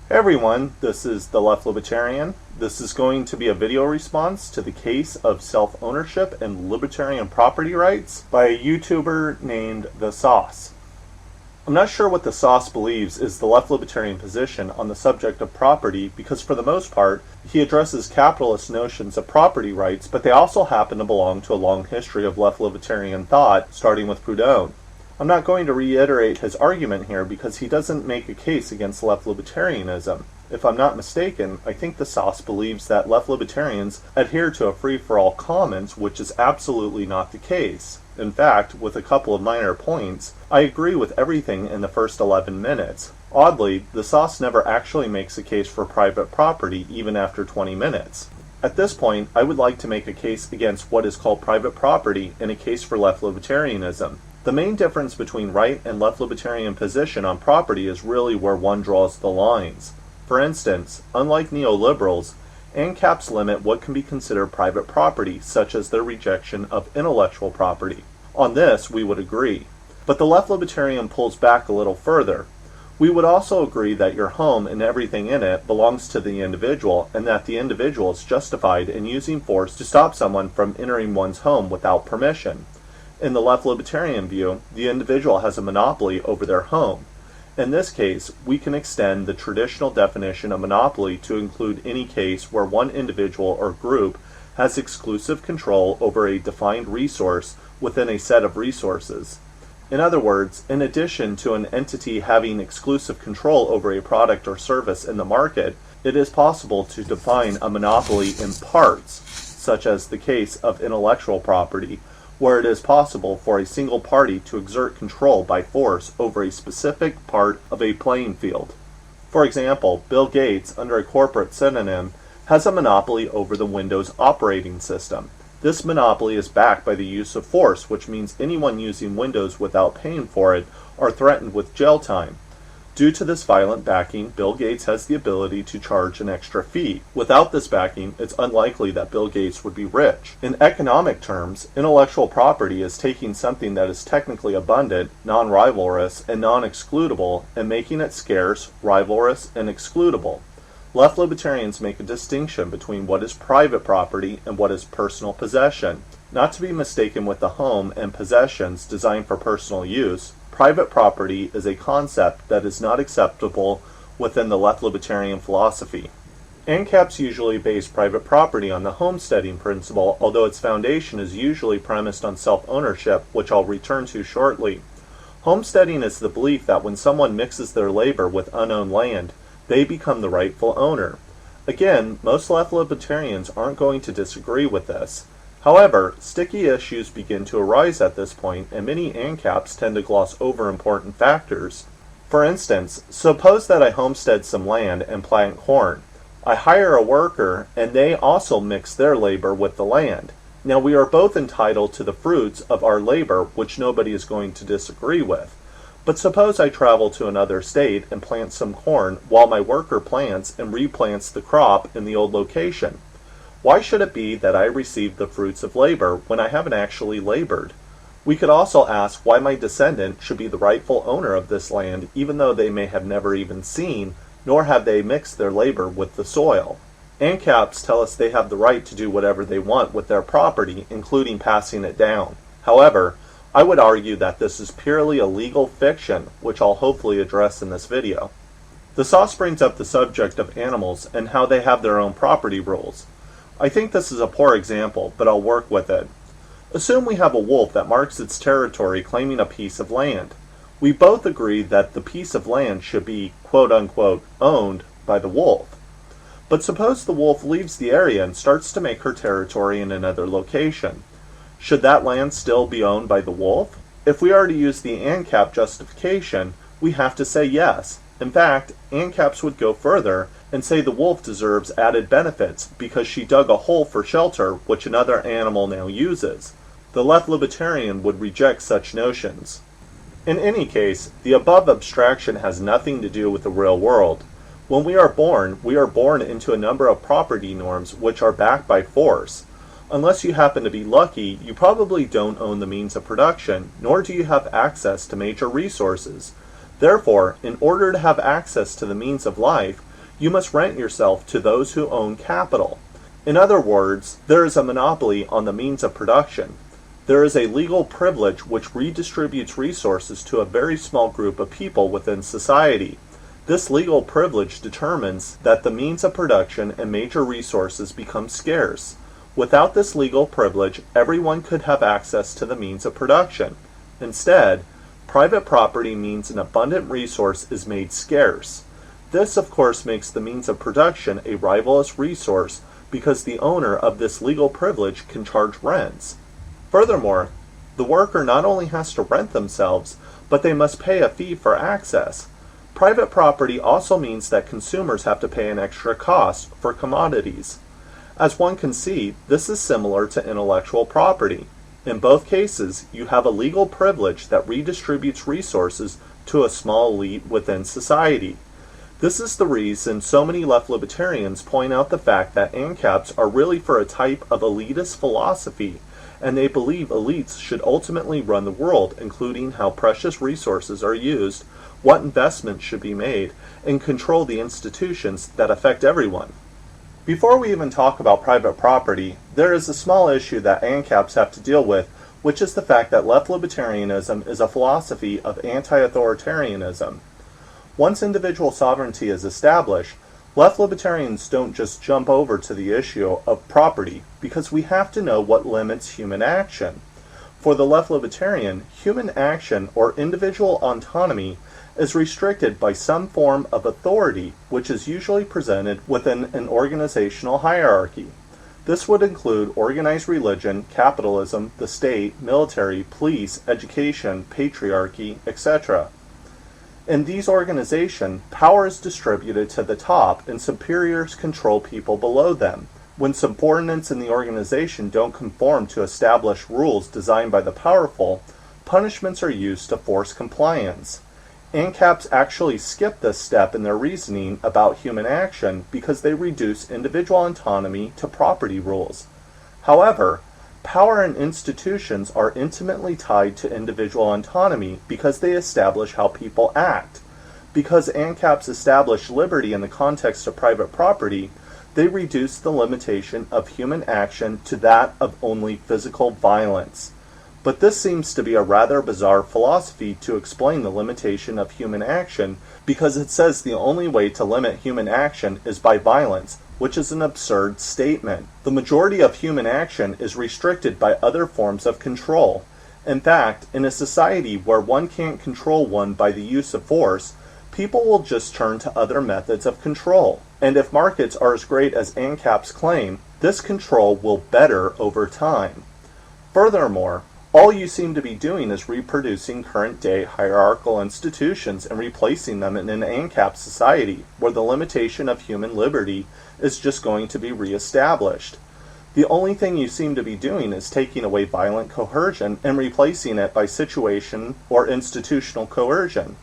Hey everyone, this is the Left Libertarian. This is going to be a video response to the case of self-ownership and libertarian property rights by a YouTuber named The Sauce. I'm not sure what The Sauce believes is the left libertarian position on the subject of property because for the most part, he addresses capitalist notions of property rights, but they also happen to belong to a long history of left libertarian thought, starting with Proudhon. I'm not going to reiterate his argument here because he doesn't make a case against left libertarianism. If I'm not mistaken, I think The Sauce believes that left libertarians adhere to a free-for-all commons, which is absolutely not the case. In fact, with a couple of minor points, I agree with everything in the first 11 minutes. Oddly, The Sauce never actually makes a case for private property even after 20 minutes. At this point, I would like to make a case against what is called private property and a case for left libertarianism. The main difference between right and left libertarian position on property is really where one draws the lines. For instance, unlike neoliberals, ANCAPs limit what can be considered private property, such as their rejection of intellectual property. On this, we would agree. But the left libertarian pulls back a little further. We would also agree that your home and everything in it belongs to the individual, and that the individual is justified in using force to stop someone from entering one's home without permission. In the left libertarian view, the individual has a monopoly over their home. In this case, we can extend the traditional definition of monopoly to include any case where one individual or group has exclusive control over a defined resource within a set of resources. In other words, in addition to an entity having exclusive control over a product or service in the market, it is possible to define a monopoly in parts, such as the case of intellectual property, where it is possible for a single party to exert control by force over a specific part of a playing field. For example, Bill Gates, under a corporate synonym, has a monopoly over the Windows operating system. This monopoly is backed by the use of force, which means anyone using Windows without paying for it are threatened with jail time. Due to this violent backing, Bill Gates has the ability to charge an extra fee. Without this backing, it's unlikely that Bill Gates would be rich. In economic terms, intellectual property is taking something that is technically abundant, non-rivalrous, and non-excludable, and making it scarce, rivalrous, and excludable. Left libertarians make a distinction between what is private property and what is personal possession. Not to be mistaken with the home and possessions designed for personal use, private property is a concept that is not acceptable within the left libertarian philosophy. ANCAPs usually base private property on the homesteading principle, although its foundation is usually premised on self-ownership, which I'll return to shortly. Homesteading is the belief that when someone mixes their labor with unowned land, they become the rightful owner. Again, most left libertarians aren't going to disagree with this. However, sticky issues begin to arise at this point, and many ANCAPs tend to gloss over important factors. For instance, suppose that I homestead some land and plant corn. I hire a worker, and they also mix their labor with the land. Now we are both entitled to the fruits of our labor, which nobody is going to disagree with. But suppose I travel to another state and plant some corn while my worker plants and replants the crop in the old location. Why should it be that I receive the fruits of labor when I haven't actually labored? We could also ask why my descendant should be the rightful owner of this land even though they may have never even seen, nor have they mixed their labor with the soil. ANCAPs tell us they have the right to do whatever they want with their property, including passing it down. However, I would argue that this is purely a legal fiction, which I'll hopefully address in this video. The Sauce brings up the subject of animals and how they have their own property rules. I think this is a poor example, but I'll work with it. Assume we have a wolf that marks its territory claiming a piece of land. We both agree that the piece of land should be quote-unquote owned by the wolf. But suppose the wolf leaves the area and starts to make her territory in another location. Should that land still be owned by the wolf? If we are to use the ANCAP justification, we have to say yes. In fact, ANCAPs would go further and say the wolf deserves added benefits because she dug a hole for shelter which another animal now uses. The left libertarian would reject such notions. In any case, the above abstraction has nothing to do with the real world. When we are born into a number of property norms which are backed by force. Unless you happen to be lucky, you probably don't own the means of production, nor do you have access to major resources. Therefore, in order to have access to the means of life, You must rent yourself to those who own capital. In other words, there is a monopoly on the means of production. There is a legal privilege which redistributes resources to a very small group of people within society. This legal privilege determines that the means of production and major resources become scarce. Without this legal privilege, everyone could have access to the means of production. Instead, private property means an abundant resource is made scarce. This, of course, makes the means of production a rivalrous resource because the owner of this legal privilege can charge rents. Furthermore, the worker not only has to rent themselves, but they must pay a fee for access. Private property also means that consumers have to pay an extra cost for commodities. As one can see, this is similar to intellectual property. In both cases, you have a legal privilege that redistributes resources to a small elite within society. This is the reason so many left libertarians point out the fact that ANCAPs are really for a type of elitist philosophy, and they believe elites should ultimately run the world, including how precious resources are used, what investments should be made, and control the institutions that affect everyone. Before we even talk about private property, there is a small issue that ANCAPs have to deal with, which is the fact that left libertarianism is a philosophy of anti-authoritarianism. Once individual sovereignty is established, left libertarians don't just jump over to the issue of property, because we have to know what limits human action. For the left libertarian, human action or individual autonomy is restricted by some form of authority, which is usually presented within an organizational hierarchy. This would include organized religion, capitalism, the state, military, police, education, patriarchy, etc. In these organizations, power is distributed to the top and superiors control people below them. When subordinates in the organization don't conform to established rules designed by the powerful, punishments are used to force compliance. ANCAPs actually skip this step in their reasoning about human action because they reduce individual autonomy to property rules. However, power and institutions are intimately tied to individual autonomy because they establish how people act. Because ANCAPs establish liberty in the context of private property, they reduce the limitation of human action to that of only physical violence. But this seems to be a rather bizarre philosophy to explain the limitation of human action because it says the only way to limit human action is by violence, which is an absurd statement. The majority of human action is restricted by other forms of control. In fact, in a society where one can't control one by the use of force, people will just turn to other methods of control. And if markets are as great as ANCAPs claim, this control will better over time. Furthermore, all you seem to be doing is reproducing current-day hierarchical institutions and replacing them in an ANCAP society where the limitation of human liberty is just going to be reestablished. The only thing you seem to be doing is taking away violent coercion and replacing it by situation or institutional coercion.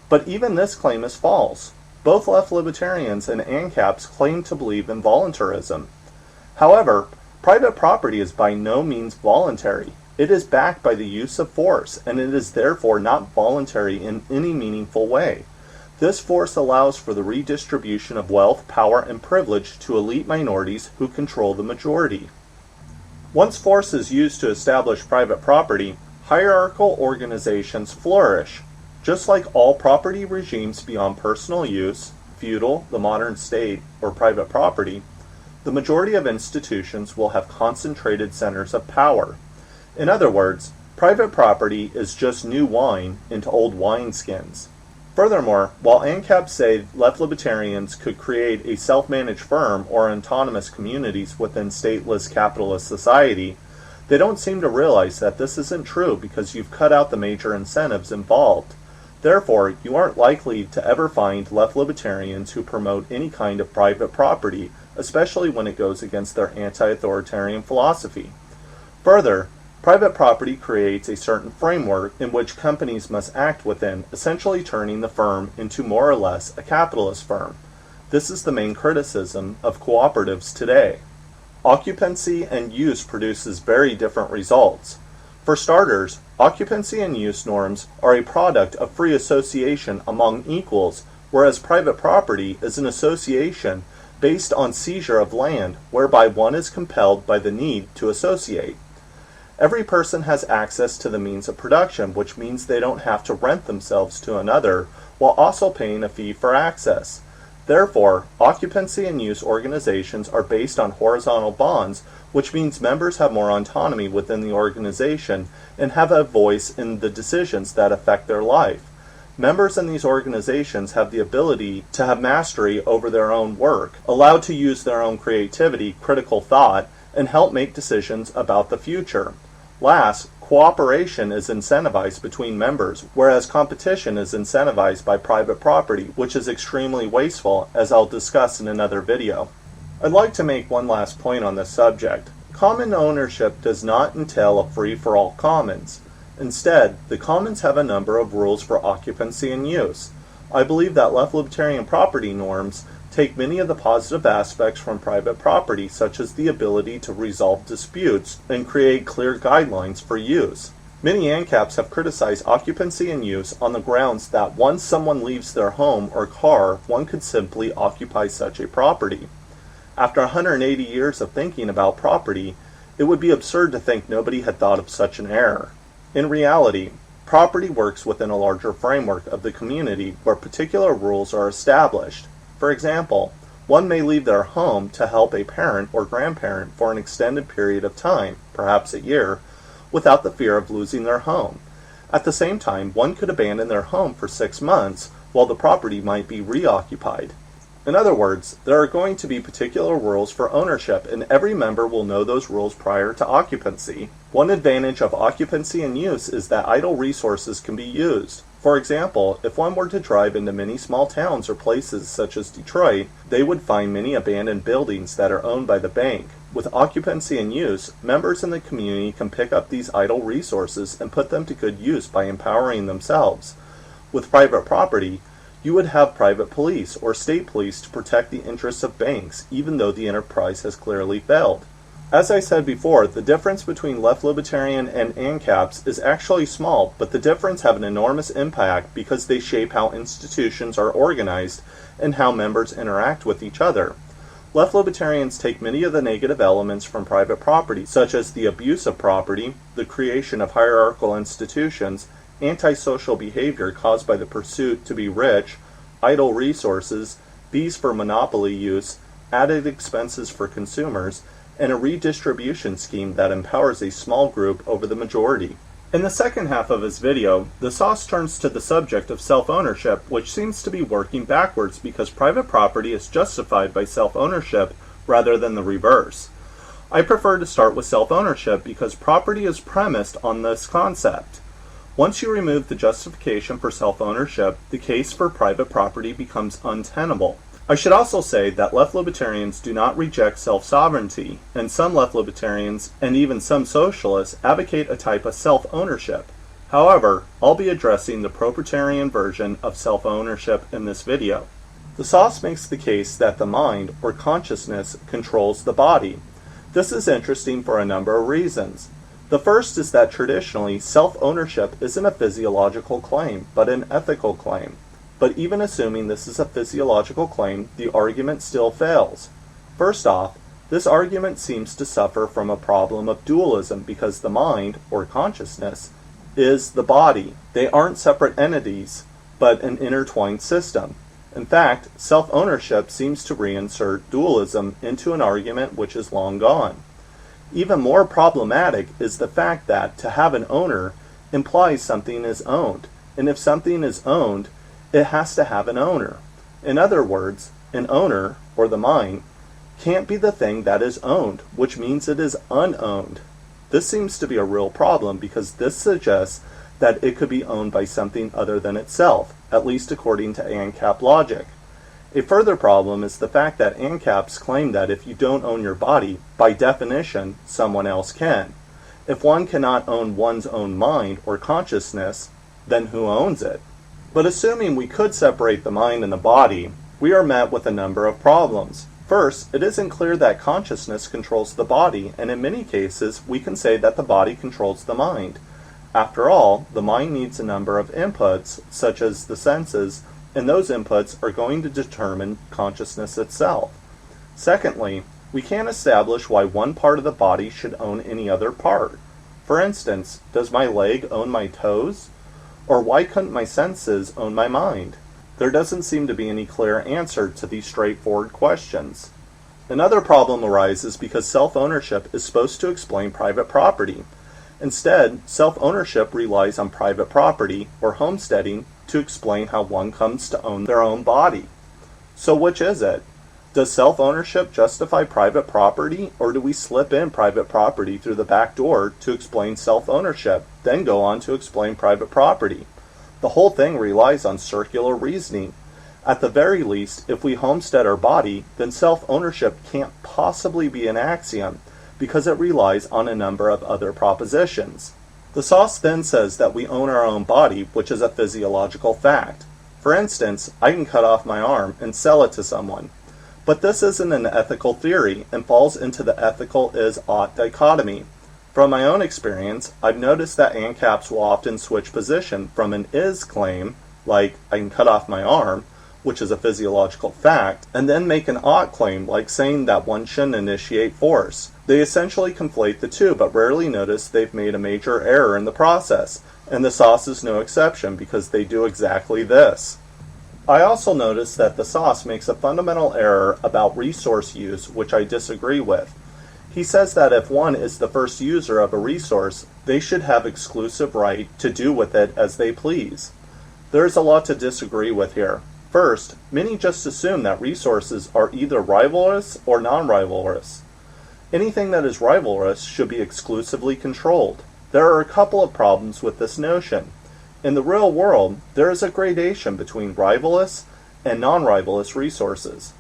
But even this claim is false. Both left libertarians and ANCAPs claim to believe in voluntarism. However, private property is by no means voluntary. It is backed by the use of force, and it is therefore not voluntary in any meaningful way. This force allows for the redistribution of wealth, power, and privilege to elite minorities who control the majority. Once force is used to establish private property, hierarchical organizations flourish. Just like all property regimes beyond personal use, feudal, the modern state, or private property, the majority of institutions will have concentrated centers of power. In other words, private property is just new wine into old wineskins. Furthermore, while ANCAPs say left libertarians could create a self-managed firm or autonomous communities within stateless capitalist society, they don't seem to realize that this isn't true because you've cut out the major incentives involved. Therefore, you aren't likely to ever find left libertarians who promote any kind of private property, especially when it goes against their anti-authoritarian philosophy. Further, private property creates a certain framework in which companies must act within, essentially turning the firm into more or less a capitalist firm. This is the main criticism of cooperatives today. Occupancy and use produces very different results. For starters, occupancy and use norms are a product of free association among equals, whereas private property is an association based on seizure of land, whereby one is compelled by the need to associate. Every person has access to the means of production, which means they don't have to rent themselves to another while also paying a fee for access. Therefore, occupancy and use organizations are based on horizontal bonds, which means members have more autonomy within the organization and have a voice in the decisions that affect their life. Members in these organizations have the ability to have mastery over their own work, allowed to use their own creativity, critical thought, and help make decisions about the future. Last, cooperation is incentivized between members, whereas competition is incentivized by private property, which is extremely wasteful, as I'll discuss in another video. I'd like to make one last point on this subject. Common ownership does not entail a free-for-all commons. Instead, the commons have a number of rules for occupancy and use. I believe that left-libertarian property norms take many of the positive aspects from private property, such as the ability to resolve disputes and create clear guidelines for use. Many ANCAPs have criticized occupancy and use on the grounds that once someone leaves their home or car, one could simply occupy such a property. After 180 years of thinking about property, it would be absurd to think nobody had thought of such an error. In reality, property works within a larger framework of the community where particular rules are established. For example, one may leave their home to help a parent or grandparent for an extended period of time, perhaps a year, without the fear of losing their home. At the same time, one could abandon their home for 6 months while the property might be reoccupied. In other words, there are going to be particular rules for ownership, and every member will know those rules prior to occupancy. One advantage of occupancy and use is that idle resources can be used. For example, if one were to drive into many small towns or places such as Detroit, they would find many abandoned buildings that are owned by the bank. With occupancy and use, members in the community can pick up these idle resources and put them to good use by empowering themselves. With private property, you would have private police or state police to protect the interests of banks, even though the enterprise has clearly failed. As I said before, the difference between left-libertarian and ANCAPs is actually small, but the difference have an enormous impact because they shape how institutions are organized and how members interact with each other. Left-libertarians take many of the negative elements from private property, such as the abuse of property, the creation of hierarchical institutions, antisocial behavior caused by the pursuit to be rich, idle resources, fees for monopoly use, added expenses for consumers, and a redistribution scheme that empowers a small group over the majority. In the second half of his video, the sauce turns to the subject of self-ownership, which seems to be working backwards because private property is justified by self-ownership rather than the reverse. I prefer to start with self-ownership because property is premised on this concept. Once you remove the justification for self-ownership, the case for private property becomes untenable. I should also say that left-libertarians do not reject self-sovereignty, and some left-libertarians, and even some socialists, advocate a type of self-ownership. However, I'll be addressing the proprietarian version of self-ownership in this video. The sauce makes the case that the mind, or consciousness, controls the body. This is interesting for a number of reasons. The first is that traditionally, self-ownership isn't a physiological claim, but an ethical claim. But even assuming this is a physiological claim, the argument still fails. First off, this argument seems to suffer from a problem of dualism because the mind, or consciousness, is the body. They aren't separate entities, but an intertwined system. In fact, self-ownership seems to reinsert dualism into an argument which is long gone. Even more problematic is the fact that to have an owner implies something is owned, and if something is owned, it has to have an owner. In other words, an owner, or the mind, can't be the thing that is owned, which means it is unowned. This seems to be a real problem because this suggests that it could be owned by something other than itself, at least according to ANCAP logic. A further problem is the fact that ANCAPs claim that if you don't own your body, by definition, someone else can. If one cannot own one's own mind or consciousness, then who owns it? But assuming we could separate the mind and the body, we are met with a number of problems. First, it isn't clear that consciousness controls the body, and in many cases, we can say that the body controls the mind. After all, the mind needs a number of inputs, such as the senses, and those inputs are going to determine consciousness itself. Secondly, we can't establish why one part of the body should own any other part. For instance, does my leg own my toes? Or why couldn't my senses own my mind? There doesn't seem to be any clear answer to these straightforward questions. Another problem arises because self-ownership is supposed to explain private property. Instead, self-ownership relies on private property, or homesteading, to explain how one comes to own their own body. So which is it? Does self-ownership justify private property, or do we slip in private property through the back door to explain self-ownership, then go on to explain private property? The whole thing relies on circular reasoning. At the very least, if we homestead our body, then self-ownership can't possibly be an axiom, because it relies on a number of other propositions. The sauce then says that we own our own body, which is a physiological fact. For instance, I can cut off my arm and sell it to someone. But this isn't an ethical theory and falls into the ethical is-ought dichotomy. From my own experience, I've noticed that ANCAPs will often switch position from an is claim, like I can cut off my arm, which is a physiological fact, and then make an ought claim, like saying that one shouldn't initiate force. They essentially conflate the two, but rarely notice they've made a major error in the process, and the sauce is no exception because they do exactly this. I also notice that the sauce makes a fundamental error about resource use, which I disagree with. He says that if one is the first user of a resource, they should have exclusive right to do with it as they please. There is a lot to disagree with here. First, many just assume that resources are either rivalrous or non-rivalrous. Anything that is rivalrous should be exclusively controlled. There are a couple of problems with this notion. In the real world, there is a gradation between rivalrous and non-rivalrous resources.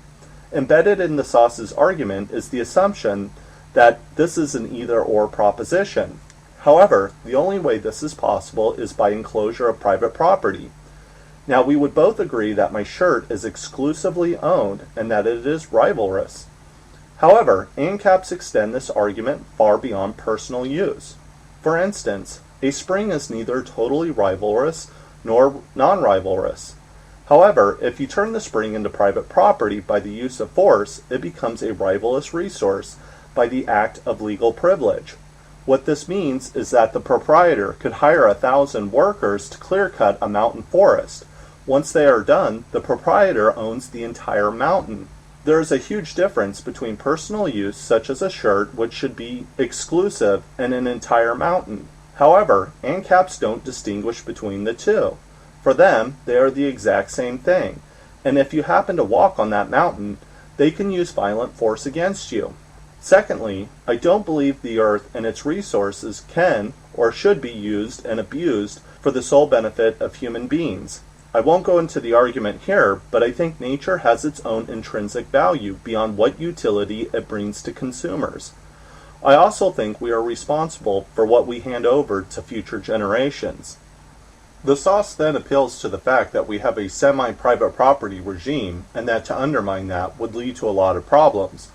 Embedded in the sauce's argument is the assumption that this is an either-or proposition. However, the only way this is possible is by enclosure of private property. Now, we would both agree that my shirt is exclusively owned and that it is rivalrous. However, ANCAPs extend this argument far beyond personal use. For instance, a spring is neither totally rivalrous nor non-rivalrous. However, if you turn the spring into private property by the use of force, it becomes a rivalrous resource by the act of legal privilege. What this means is that the proprietor could hire 1,000 workers to clear-cut a mountain forest. Once they are done, the proprietor owns the entire mountain. There is a huge difference between personal use, such as a shirt, which should be exclusive, and an entire mountain. However, ANCAPs don't distinguish between the two. For them, they are the exact same thing, and if you happen to walk on that mountain, they can use violent force against you. Secondly, I don't believe the earth and its resources can or should be used and abused for the sole benefit of human beings. I won't go into the argument here, but I think nature has its own intrinsic value beyond what utility it brings to consumers. I also think we are responsible for what we hand over to future generations. The sauce then appeals to the fact that we have a semi-private property regime, and that to undermine that would lead to a lot of problems.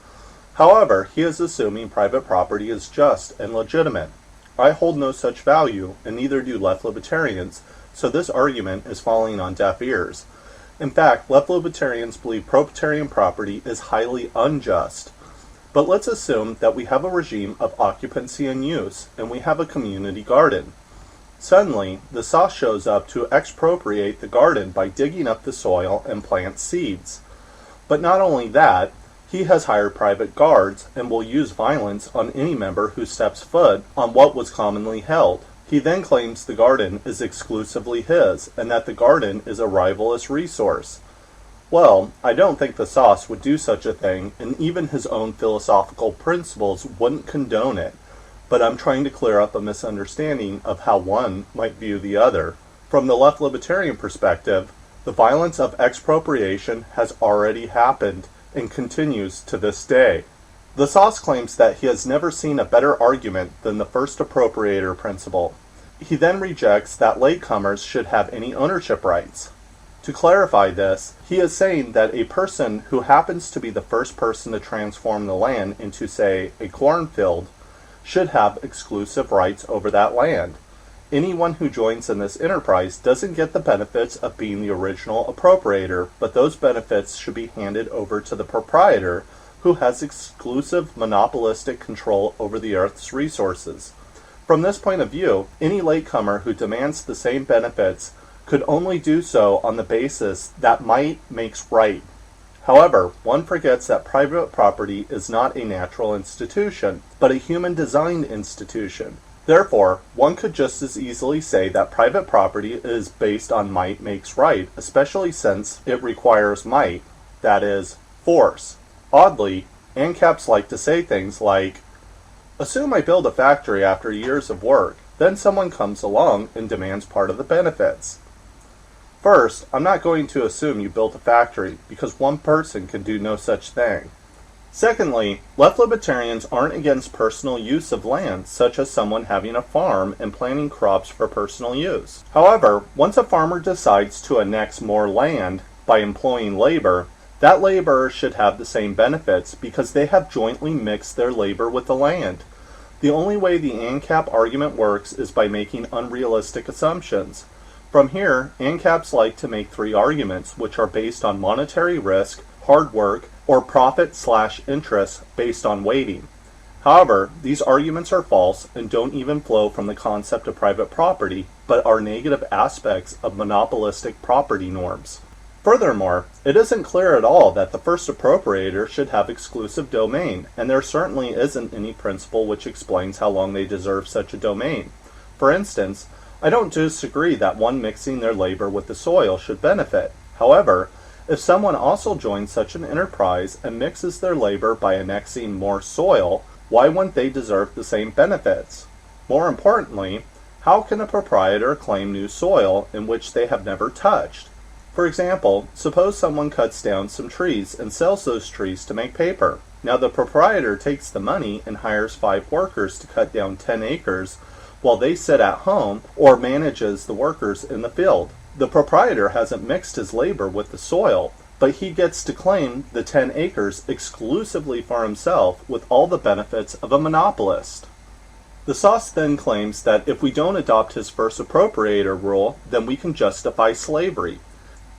However, he is assuming private property is just and legitimate. I hold no such value, and neither do left-libertarians, so this argument is falling on deaf ears. In fact, left-libertarians believe proprietarian property is highly unjust. But let's assume that we have a regime of occupancy and use, and we have a community garden. Suddenly, the sauce shows up to expropriate the garden by digging up the soil and plant seeds. But not only that, he has hired private guards and will use violence on any member who steps foot on what was commonly held. He then claims the garden is exclusively his, and that the garden is a rivalrous resource. Well, I don't think the sauce would do such a thing, and even his own philosophical principles wouldn't condone it. But I'm trying to clear up a misunderstanding of how one might view the other. From the left-libertarian perspective, the violence of expropriation has already happened and continues to this day. The sauce claims that he has never seen a better argument than the first appropriator principle. He then rejects that latecomers should have any ownership rights. To clarify this, he is saying that a person who happens to be the first person to transform the land into, say, a cornfield, should have exclusive rights over that land. anyone who joins in this enterprise doesn't get the benefits of being the original appropriator, but those benefits should be handed over to the proprietor, who has exclusive monopolistic control over the Earth's resources. From this point of view, any latecomer who demands the same benefits could only do so on the basis that might makes right. However, one forgets that private property is not a natural institution, but a human-designed institution. Therefore, one could just as easily say that private property is based on might makes right, especially since it requires might, that is, force. Oddly, ANCAPs like to say things like, assume I build a factory after years of work, then someone comes along and demands part of the benefits. First, I'm not going to assume you built a factory, because one person can do no such thing. Secondly, left libertarians aren't against personal use of land, such as someone having a farm and planting crops for personal use. However, once a farmer decides to annex more land by employing labor, that laborer should have the same benefits because they have jointly mixed their labor with the land. The only way the ANCAP argument works is by making unrealistic assumptions. From here, ANCAPs like to make three arguments, which are based on monetary risk, hard work, or profit/interest based on weighting. However, these arguments are false and don't even flow from the concept of private property, but are negative aspects of monopolistic property norms. Furthermore, it isn't clear at all that the first appropriator should have exclusive domain, and there certainly isn't any principle which explains how long they deserve such a domain. For instance, I don't disagree that one mixing their labor with the soil should benefit. However, if someone also joins such an enterprise and mixes their labor by annexing more soil, why wouldn't they deserve the same benefits? More importantly, how can a proprietor claim new soil in which they have never touched? For example, suppose someone cuts down some trees and sells those trees to make paper. Now the proprietor takes the money and hires 5 workers to cut down 10 acres while they sit at home or manages the workers in the field. The proprietor hasn't mixed his labor with the soil, but he gets to claim the 10 acres exclusively for himself with all the benefits of a monopolist. The sauce then claims that if we don't adopt his first appropriator rule, then we can justify slavery.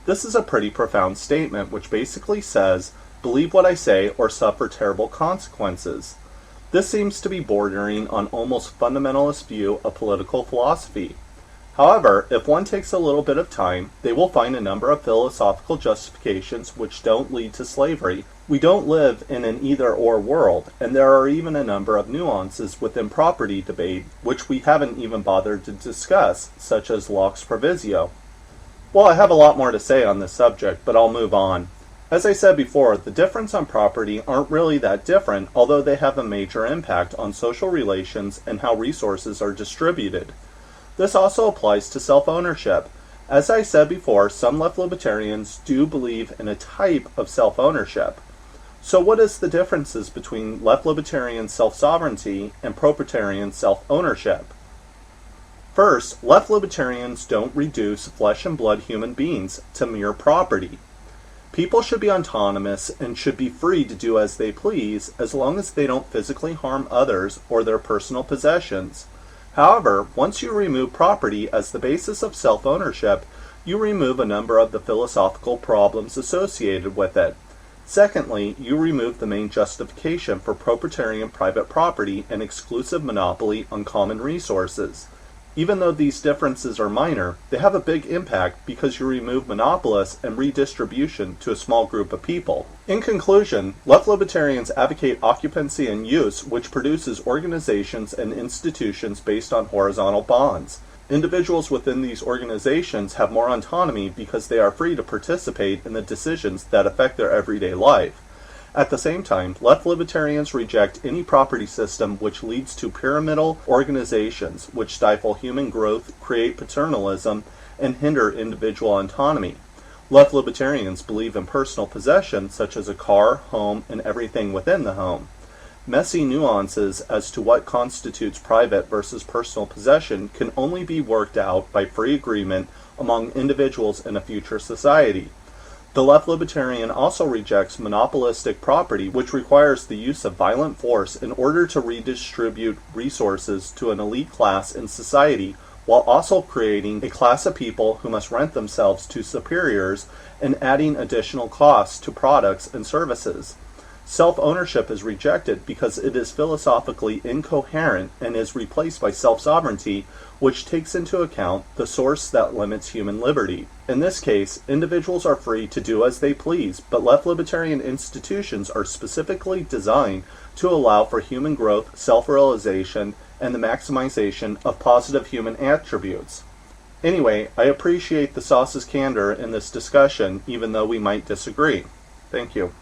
This is a pretty profound statement which basically says, believe what I say or suffer terrible consequences. This seems to be bordering on almost fundamentalist view of political philosophy. However, if one takes a little bit of time, they will find a number of philosophical justifications which don't lead to slavery. We don't live in an either-or world, and there are even a number of nuances within property debate which we haven't even bothered to discuss, such as Locke's provisio. Well, I have a lot more to say on this subject, but I'll move on. As I said before, the difference on property aren't really that different, although they have a major impact on social relations and how resources are distributed. This also applies to self-ownership. As I said before, some left libertarians do believe in a type of self-ownership. So what is the differences between left libertarian self-sovereignty and proprietarian self-ownership? First, left libertarians don't reduce flesh and blood human beings to mere property. People should be autonomous and should be free to do as they please as long as they don't physically harm others or their personal possessions. However, once you remove property as the basis of self-ownership, you remove a number of the philosophical problems associated with it. Secondly, you remove the main justification for proprietarian private property and exclusive monopoly on common resources. Even though these differences are minor, they have a big impact because you remove monopolists and redistribution to a small group of people. In conclusion, left libertarians advocate occupancy and use, which produces organizations and institutions based on horizontal bonds. Individuals within these organizations have more autonomy because they are free to participate in the decisions that affect their everyday life. At the same time, left libertarians reject any property system which leads to pyramidal organizations which stifle human growth, create paternalism, and hinder individual autonomy. Left libertarians believe in personal possession such as a car, home, and everything within the home. Messy nuances as to what constitutes private versus personal possession can only be worked out by free agreement among individuals in a future society. The left libertarian also rejects monopolistic property, which requires the use of violent force in order to redistribute resources to an elite class in society while also creating a class of people who must rent themselves to superiors and adding additional costs to products and services. Self-ownership is rejected because it is philosophically incoherent and is replaced by self-sovereignty, which takes into account the source that limits human liberty. In this case, individuals are free to do as they please, but left-libertarian institutions are specifically designed to allow for human growth, self-realization, and the maximization of positive human attributes. Anyway, I appreciate the sauce's candor in this discussion, even though we might disagree. Thank you.